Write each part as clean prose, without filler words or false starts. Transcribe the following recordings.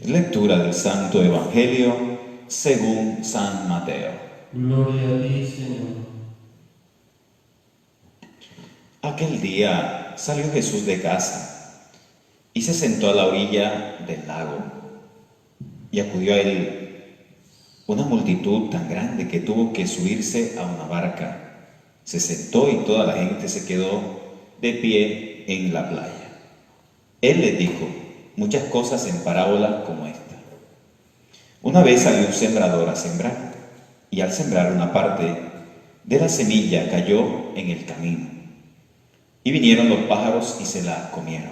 Lectura del Santo Evangelio según San Mateo. Gloria a ti, Señor. Aquel día salió Jesús de casa y se sentó a la orilla del lago. Y acudió a él una multitud tan grande que tuvo que subirse a una barca. Se sentó y toda la gente se quedó de pie en la playa. Él les dijo muchas cosas en parábola como esta. Una vez salió un sembrador a sembrar, y al sembrar una parte de la semilla cayó en el camino, y vinieron los pájaros y se la comieron.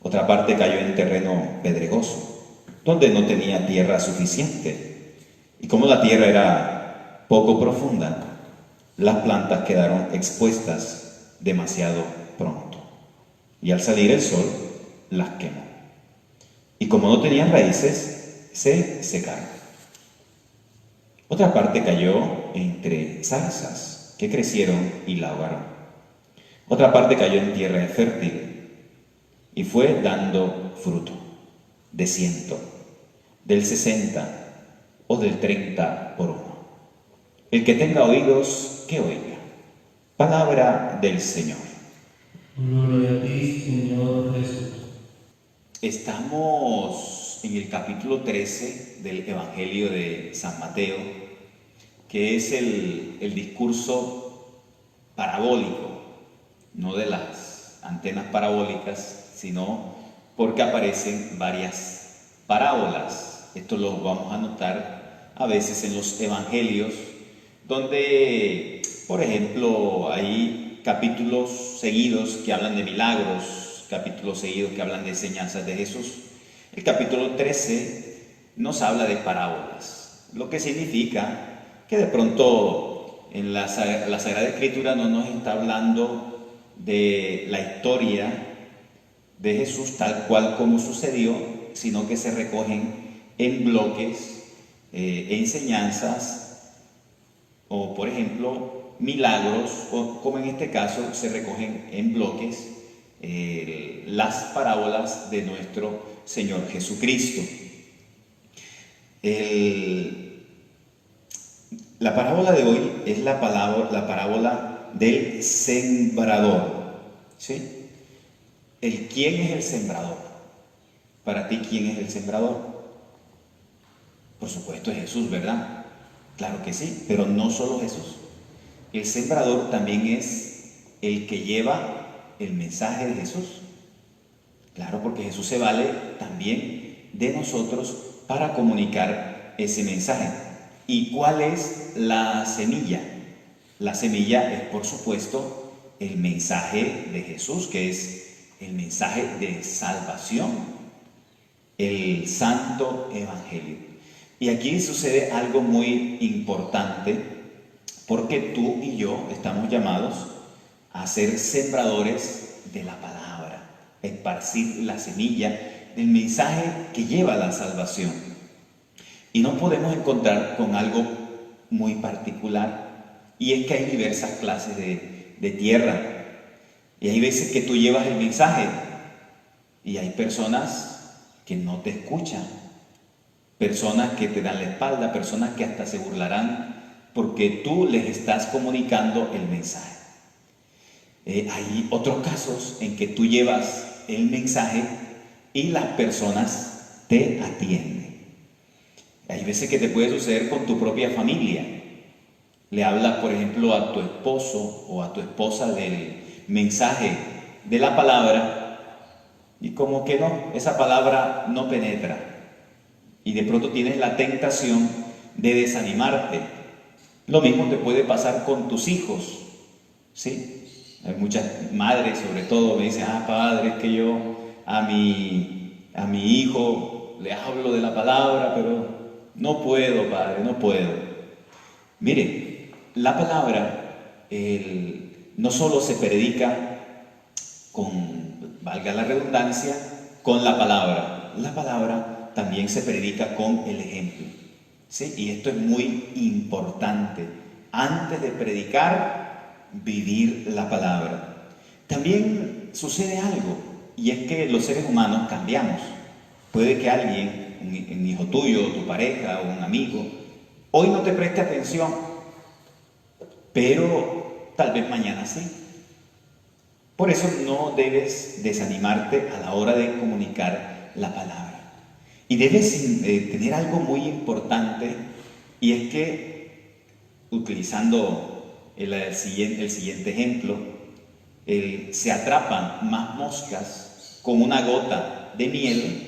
Otra parte cayó en terreno pedregoso, donde no tenía tierra suficiente, y como la tierra era poco profunda, las plantas quedaron expuestas demasiado pronto, y al salir el sol las quemó. Y como no tenían raíces, se secaron. Otra parte cayó entre zarzas que crecieron y la ahogaron. Otra parte cayó en tierra fértil y fue dando fruto, de 100, del 60 o del 30 por uno. El que tenga oídos, que oiga. Palabra del Señor. Gloria a ti, Señor Jesús. Estamos en el capítulo 13 del Evangelio de San Mateo, que es el discurso parabólico, no de las antenas parabólicas, sino porque aparecen varias parábolas. Esto lo vamos a notar a veces en los evangelios, donde, por ejemplo, hay capítulos seguidos que hablan de milagros, capítulos seguidos que hablan de enseñanzas de Jesús. El capítulo 13 nos habla de parábolas, lo que significa que de pronto en la Sagrada Escritura no nos está hablando de la historia de Jesús tal cual como sucedió, sino que se recogen en bloques enseñanzas o, por ejemplo, milagros, o como en este caso se recogen en bloques las parábolas de nuestro Señor Jesucristo. La parábola de hoy es la parábola del sembrador, ¿sí? ¿Quién es el sembrador? Para ti, ¿quién es el sembrador? Por supuesto es Jesús, ¿verdad? Claro que sí, pero no solo Jesús. El sembrador también es el que lleva el mensaje de Jesús. Claro, porque Jesús se vale también de nosotros para comunicar ese mensaje. ¿Y cuál es la semilla? La semilla es, por supuesto, el mensaje de Jesús, que es el mensaje de salvación, el Santo Evangelio. Y aquí sucede algo muy importante, porque tú y yo estamos llamados a ser sembradores de la palabra, a esparcir la semilla del mensaje que lleva a la salvación. Y nos podemos encontrar con algo muy particular, y es que hay diversas clases de tierra. Y hay veces que tú llevas el mensaje y hay personas que no te escuchan, personas que te dan la espalda, personas que hasta se burlarán porque tú les estás comunicando el mensaje. Hay otros casos en que tú llevas el mensaje y las personas te atienden. Hay veces que te puede suceder con tu propia familia. Le hablas, por ejemplo, a tu esposo o a tu esposa del mensaje de la palabra y como que no, esa palabra no penetra. Y de pronto tienes la tentación de desanimarte. Lo mismo te puede pasar con tus hijos, ¿sí? Hay muchas madres, sobre todo, me dicen, padre, es que yo a mi hijo le hablo de la palabra, pero no puedo, padre, no puedo. Mire, la palabra no solo se predica con, valga la redundancia, con la palabra también se predica con el ejemplo, ¿sí? Y esto es muy importante. Antes de predicar, vivir la palabra. También sucede algo, y es que los seres humanos cambiamos. Puede que alguien, un hijo tuyo, tu pareja o un amigo, hoy no te preste atención, pero tal vez mañana sí. Por eso no debes desanimarte a la hora de comunicar la palabra. Y debes tener algo muy importante, y es que, utilizando el siguiente ejemplo, se atrapan más moscas con una gota de miel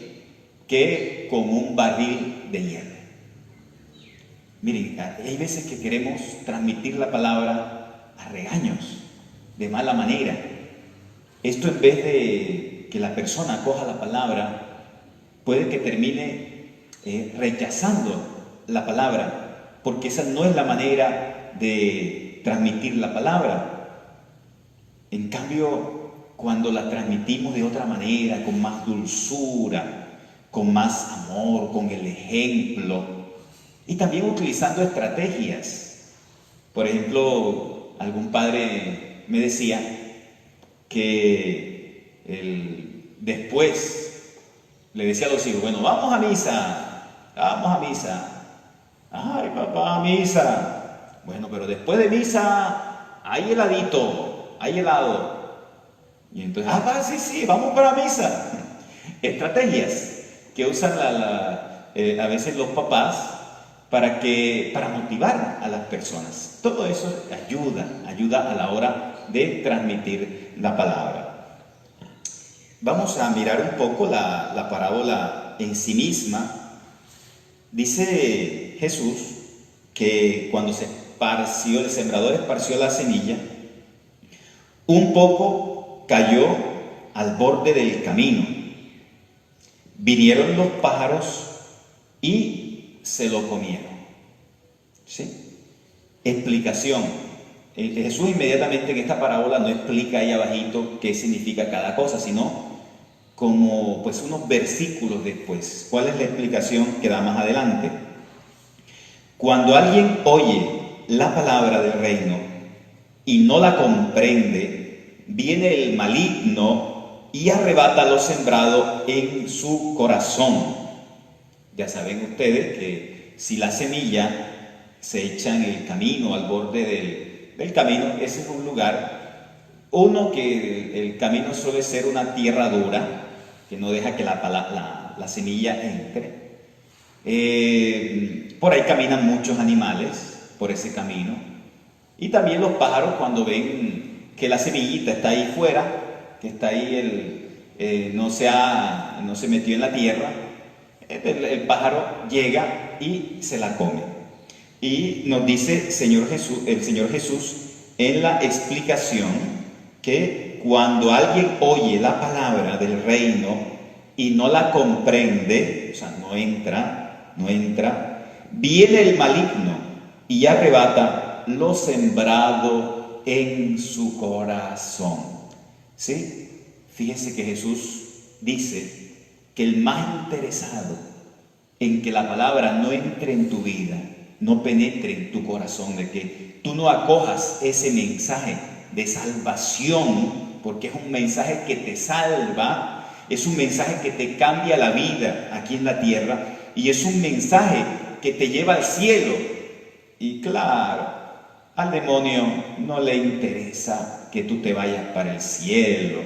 que con un barril de hierro. Miren, hay veces que queremos transmitir la palabra a regaños, de mala manera. Esto, en vez de que la persona coja la palabra, puede que termine rechazando la palabra, porque esa no es la manera de transmitir la palabra. En cambio, cuando la transmitimos de otra manera, con más dulzura, con más amor, con el ejemplo, y también utilizando estrategias. Por ejemplo, algún padre me decía que después le decía a los hijos, bueno, vamos a misa, vamos a misa. Ay, papá, a misa. Bueno, pero después de misa hay heladito, hay helado. Y entonces, sí, vamos para misa. Estrategias que usan a veces los papás para motivar a las personas. Todo eso ayuda a la hora de transmitir la palabra. Vamos a mirar un poco la parábola en sí misma. Dice Jesús que cuando el sembrador esparció la semilla, un poco cayó al borde del camino. Vinieron los pájaros y se lo comieron. ¿Sí? Explicación. Jesús inmediatamente en esta parábola no explica ahí abajito qué significa cada cosa, sino como pues unos versículos después. ¿Cuál es la explicación que da más adelante? Cuando alguien oye la palabra del reino y no la comprende, viene el maligno y arrebata lo sembrado en su corazón. Ya saben ustedes que si la semilla se echa en el camino, al borde del camino, ese es un lugar, que el camino suele ser una tierra dura, que no deja que la semilla entre. Por ahí caminan muchos animales, por ese camino. Y también los pájaros, cuando ven que la semillita está ahí fuera, que está ahí, no se metió en la tierra, el pájaro llega y se la come. Y nos dice el Señor Jesús en la explicación que cuando alguien oye la palabra del reino y no la comprende, o sea, no entra, viene el maligno y arrebata lo sembrado en su corazón. ¿Sí? Fíjense que Jesús dice que el más interesado en que la palabra no entre en tu vida, no penetre en tu corazón, de que tú no acojas ese mensaje de salvación, porque es un mensaje que te salva, es un mensaje que te cambia la vida aquí en la tierra, y es un mensaje que te lleva al cielo. Y claro, al demonio no le interesa que tú te vayas para el cielo.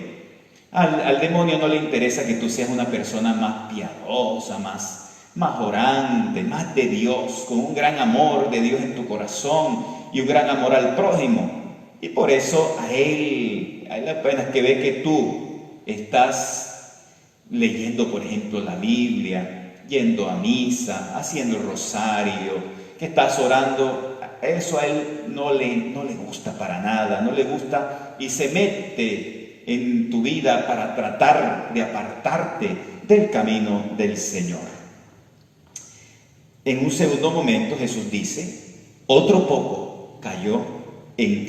Al demonio no le interesa que tú seas una persona más piadosa, más orante, más de Dios, con un gran amor de Dios en tu corazón y un gran amor al prójimo. Y por eso a él apenas que ve que tú estás leyendo, por ejemplo, la Biblia, yendo a misa, haciendo el rosario, que estás orando, eso a él no le gusta para nada, no le gusta, y se mete en tu vida para tratar de apartarte del camino del Señor. En un segundo momento Jesús dice, otro poco cayó en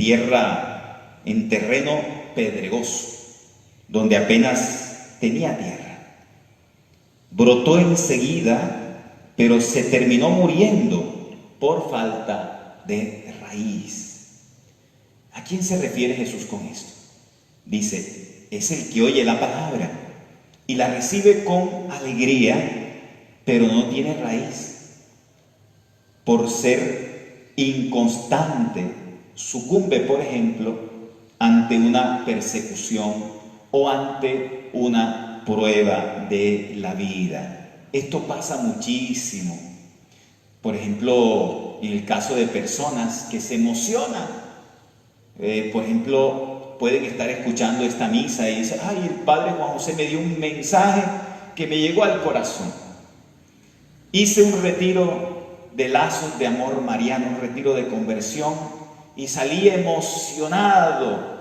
terreno pedregoso, donde apenas tenía tierra. Brotó enseguida, pero se terminó muriendo por falta de raíz. ¿A quién se refiere Jesús con esto? Dice, es el que oye la palabra y la recibe con alegría, pero no tiene raíz. Por ser inconstante, sucumbe, por ejemplo, ante una persecución o ante una prueba de la vida. Esto pasa muchísimo. Por ejemplo, en el caso de personas que se emocionan. Por ejemplo, pueden estar escuchando esta misa y dicen: ay, el Padre Juan José me dio un mensaje que me llegó al corazón. Hice un retiro de lazos de amor mariano, un retiro de conversión, y salí emocionado.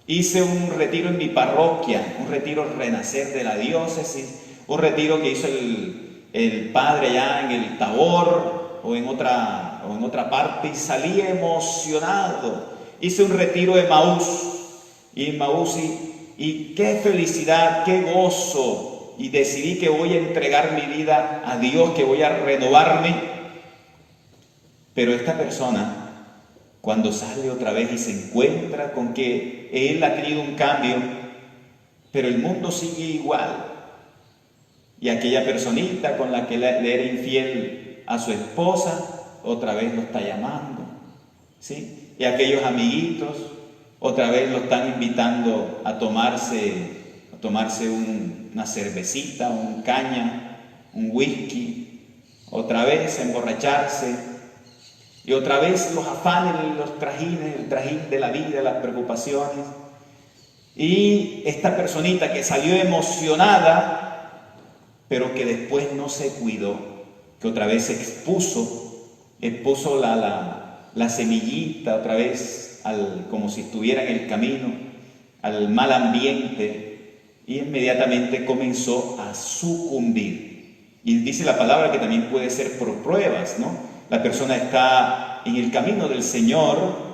Hice un retiro en mi parroquia, un retiro renacer de la diócesis, un retiro que hizo el padre allá en el Tabor o en otra parte, y salí emocionado. Hice un retiro de Maús y qué felicidad, qué gozo, y decidí que voy a entregar mi vida a Dios, que voy a renovarme. Pero esta persona, cuando sale otra vez y se encuentra con que él ha tenido un cambio, pero el mundo sigue igual, y aquella personita con la que le era infiel a su esposa, otra vez lo está llamando, ¿sí? Y aquellos amiguitos, otra vez lo están invitando a tomarse una cervecita, un caña, un whisky, otra vez a emborracharse. Y otra vez los afanes, los trajines, el trajín de la vida, las preocupaciones. Y esta personita que salió emocionada, pero que después no se cuidó, que otra vez expuso la semillita otra vez como si estuviera en el camino, al mal ambiente, y inmediatamente comenzó a sucumbir. Y dice la palabra que también puede ser por pruebas, ¿no? La persona está en el camino del Señor,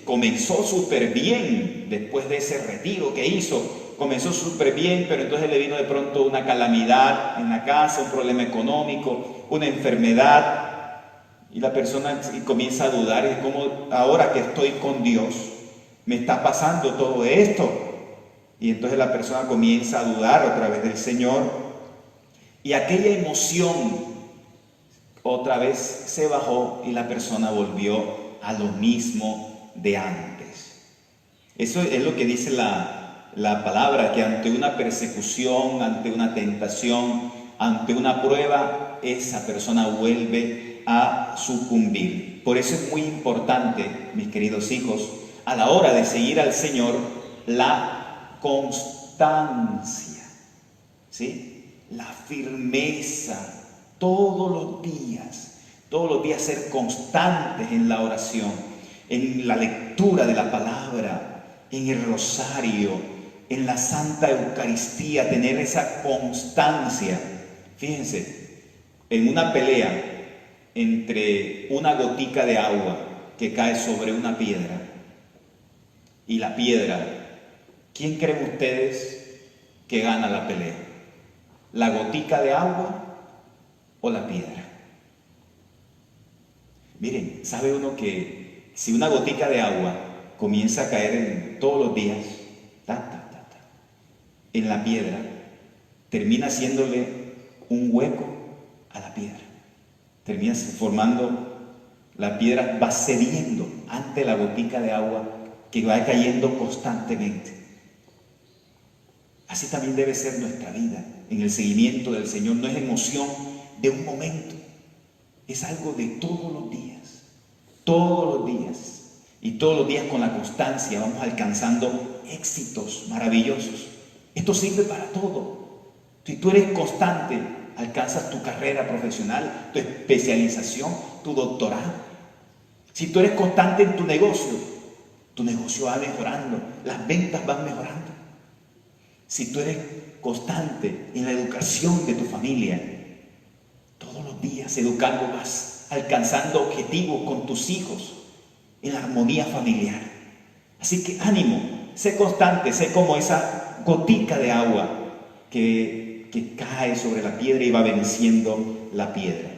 comenzó súper bien después de ese retiro que hizo, comenzó súper bien, pero entonces le vino de pronto una calamidad en la casa, un problema económico, una enfermedad, y la persona comienza a dudar: ¿cómo ahora que estoy con Dios me está pasando todo esto? Y entonces la persona comienza a dudar otra vez del Señor, y aquella emoción otra vez se bajó y la persona volvió a lo mismo de antes. Eso es lo que dice la palabra, que ante una persecución, ante una tentación, ante una prueba, esa persona vuelve a sucumbir. Por eso es muy importante, mis queridos hijos, a la hora de seguir al Señor, la constancia, ¿sí? La firmeza. Todos los días ser constantes en la oración, en la lectura de la palabra, en el rosario, en la Santa Eucaristía, tener esa constancia. Fíjense, en una pelea entre una gotica de agua que cae sobre una piedra y la piedra, ¿quién creen ustedes que gana la pelea? ¿La gotica de agua o la piedra? Miren, ¿sabe uno que si una gotica de agua comienza a caer todos los días, en la piedra, termina haciéndole un hueco a la piedra? Termina formando, la piedra va cediendo ante la gotica de agua que va cayendo constantemente. Así también debe ser nuestra vida en el seguimiento del Señor. No es emoción de un momento, es algo de todos los días, y todos los días con la constancia vamos alcanzando éxitos maravillosos. Esto sirve para todo. Si tú eres constante, alcanzas tu carrera profesional, tu especialización, tu doctorado. Si tú eres constante en tu negocio va mejorando, las ventas van mejorando. Si tú eres constante en la educación de tu familia, todos los días educando vas alcanzando objetivos con tus hijos en la armonía familiar. Así que ánimo, sé constante, sé como esa gotica de agua que cae sobre la piedra y va venciendo la piedra.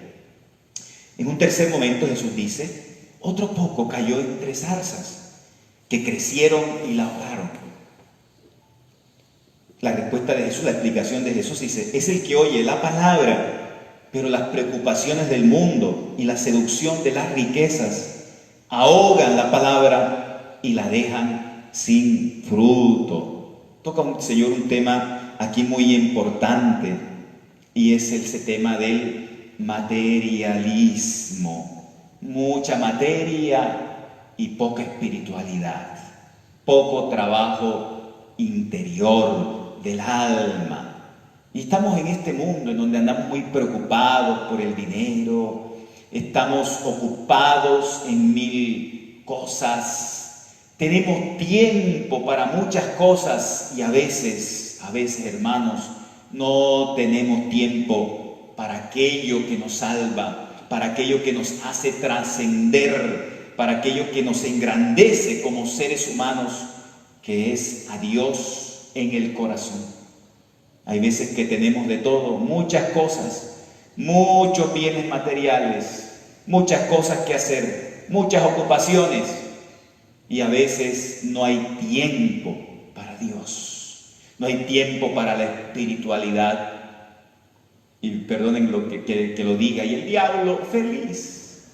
En un tercer momento Jesús dice: otro poco cayó entre zarzas que crecieron y la ahogaron. La respuesta de Jesús, la explicación de Jesús dice, es el que oye la palabra, pero las preocupaciones del mundo y la seducción de las riquezas ahogan la palabra y la dejan sin fruto. Toca un Señor un tema aquí muy importante y es ese tema del materialismo. Mucha materia y poca espiritualidad, poco trabajo interior del alma. Y estamos en este mundo en donde andamos muy preocupados por el dinero, estamos ocupados en mil cosas, tenemos tiempo para muchas cosas y a veces, hermanos, no tenemos tiempo para aquello que nos salva, para aquello que nos hace trascender, para aquello que nos engrandece como seres humanos, que es a Dios en el corazón. Hay veces que tenemos de todo, muchas cosas, muchos bienes materiales, muchas cosas que hacer, muchas ocupaciones, y a veces no hay tiempo para Dios, no hay tiempo para la espiritualidad. Y perdonen lo que lo diga, y el diablo feliz,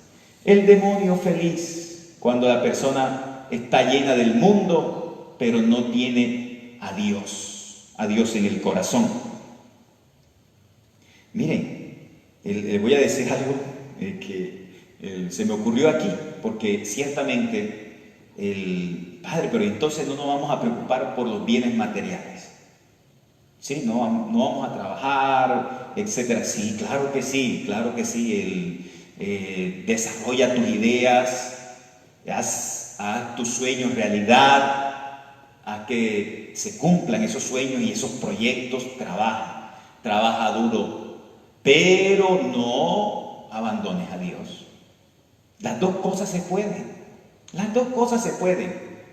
el demonio feliz, cuando la persona está llena del mundo, pero no tiene a Dios en el corazón. Miren, les voy a decir algo que se me ocurrió aquí, porque ciertamente Padre, pero entonces no nos vamos a preocupar por los bienes materiales. ¿Sí? No vamos a trabajar, etcétera. Sí, claro que sí, desarrolla tus ideas, haz tus sueños realidad, a que se cumplan esos sueños y esos proyectos, trabaja duro, pero no abandones a Dios. Las dos cosas se pueden,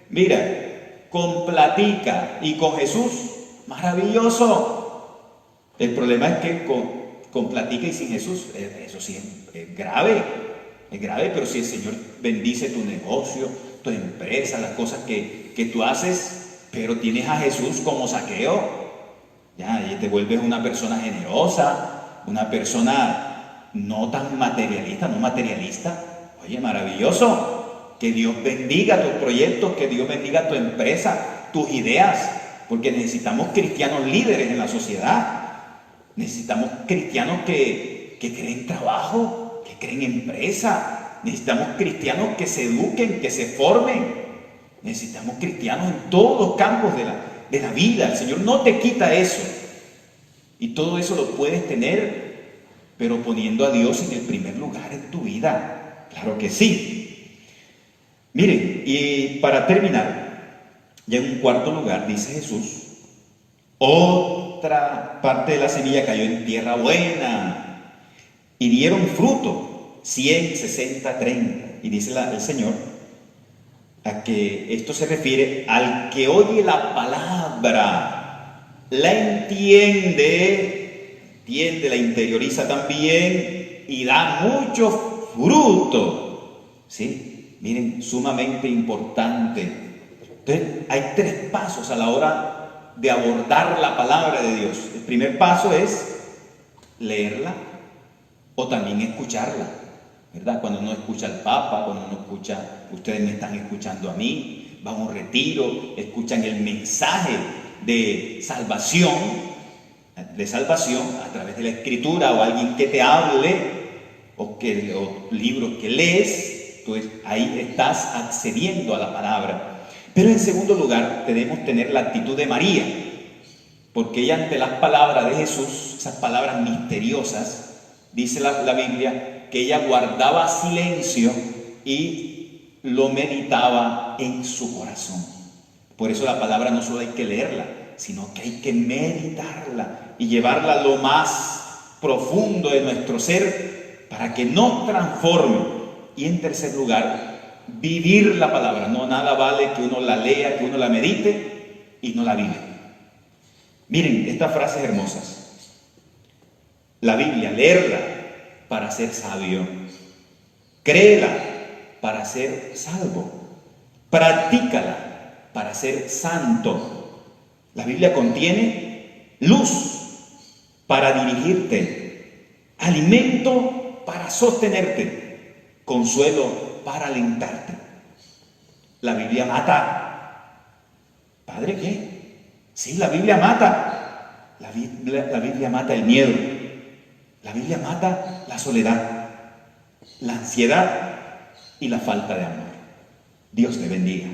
Mira, con platica y con Jesús, maravilloso. El problema es que con platica y sin Jesús, eso sí es grave, pero si el Señor bendice tu negocio, tu empresa, las cosas que tú haces, pero tienes a Jesús como Zaqueo, ya, y te vuelves una persona generosa, una persona no tan materialista. Oye, maravilloso, que Dios bendiga tus proyectos, que Dios bendiga tu empresa, tus ideas, porque necesitamos cristianos líderes en la sociedad, necesitamos cristianos que creen trabajo, que creen empresa, necesitamos cristianos que se eduquen, que se formen. Necesitamos cristianos en todos los campos de la vida. El Señor no te quita eso. Y todo eso lo puedes tener, pero poniendo a Dios en el primer lugar en tu vida. Claro que sí. Miren, y para terminar, ya en un cuarto lugar, dice Jesús, otra parte de la semilla cayó en tierra buena y dieron fruto, 100, 60, 30. Y dice el Señor, a que esto se refiere al que oye la palabra, la entiende, la interioriza también y da mucho fruto. ¿Sí? Miren, sumamente importante. Entonces, hay 3 pasos a la hora de abordar la palabra de Dios. El primer paso es leerla o también escucharla. ¿Verdad? Cuando uno escucha al Papa, cuando uno escucha, ustedes me están escuchando a mí, van a un retiro, escuchan el mensaje de salvación a través de la Escritura o alguien que te hable o libros que lees, pues ahí estás accediendo a la palabra. Pero en segundo lugar, debemos tener la actitud de María, porque ella ante las palabras de Jesús, esas palabras misteriosas, dice la Biblia, que ella guardaba silencio y lo meditaba en su corazón. Por eso la palabra no solo hay que leerla, sino que hay que meditarla y llevarla a lo más profundo de nuestro ser para que nos transforme. Y en tercer lugar, vivir la palabra. No nada vale que uno la lea, que uno la medite y no la vive. Miren estas frases hermosas. La Biblia, leerla para ser sabio, créela para ser salvo, practícala para ser santo. La Biblia contiene luz para dirigirte, alimento para sostenerte, consuelo para alentarte. La Biblia mata. ¿Padre qué? Sí, la Biblia mata. La Biblia mata el miedo. La Biblia mata la soledad, la ansiedad y la falta de amor. Dios te bendiga.